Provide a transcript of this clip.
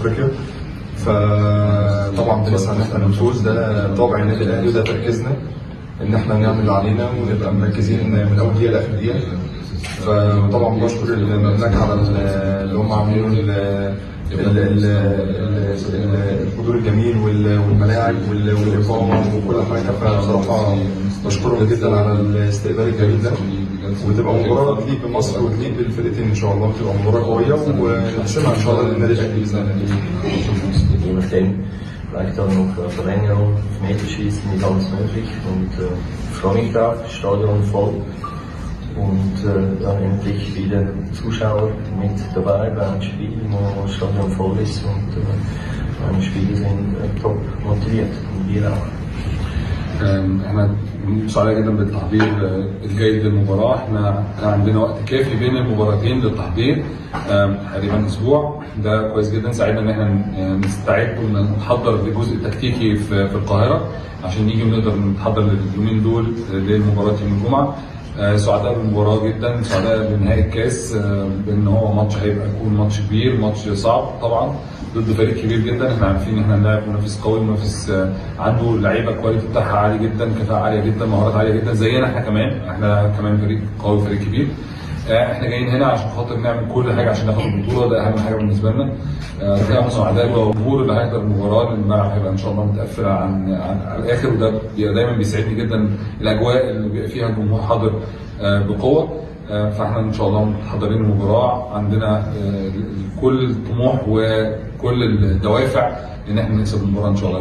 افريقيا. فطبعا بنسعى ان احنا نفوز، ده طابع النادي الاهلي وده تركيزنا ان احنا نعمل اللي علينا ونبقى مركزين من اول دقيقه لاخر دقيقه. فطبعا بشكر المملكه على اللي هم عاملينه، الحضور الجميل والملاعب والاقامه وكل حاجه. فبصراحه بشكرهم جدا على الاستقبال الجميل ده، وتبقى مباراه تليق بمصر وتليق بالفرقتين ان شاء الله، تبقى مباراه قويه ونحسمها ان شاء الله للنادي الاهلي باذن الله. Vielleicht dann noch Verlängerung, Meterschießen ist alles möglich und ich freue mich drauf, Stadion voll und dann endlich wieder Zuschauer mit dabei beim Spiel, wo das Stadion voll ist und meine Spieler sind top motiviert und wir auch. احنا سعداء جدا بالتحضير الجيد للمباراه. احنا كان عندنا وقت كافي بين المباراتين للتحضير، تقريبا اسبوع. ده كويس جدا، ساعدنا ان احنا نستعد ونحضر للجزء التكتيكي في القاهره عشان نيجي ونقدر نتحضر لليومين دول للمباراه يوم الجمعه. سعداء بالمباراه جدا، سعداء بنهائي الكاس، بان هو ماتش يكون ماتش كبير، ماتش صعب طبعا ضد فريق كبير جدا. احنا عارفين ان احنا هنلاعب منافس قوي، منافس عنده لعيبه الكواليتي بتاعها عالي جدا، كفاءه عاليه جدا، مهارات عاليه جدا زينا احنا كمان فريق قوي، فريق كبير. احنا جايين هنا عشان خاطر نعمل كل حاجه عشان ناخد البطوله، ده اهم حاجه بالنسبه لنا. احنا سعداء بالجمهور اللي هيحضر المباراه، لان الملعب هيبقى ان شاء الله متقفل على الاخر، وده دايما بيسعدني جدا الاجواء اللي بيبقى فيها الجمهور حاضر بقوه. فاحنا ان شاء الله محضرين المباراه، عندنا كل الطموح وكل الدوافع ان احنا نكسب المباراه ان شاء الله.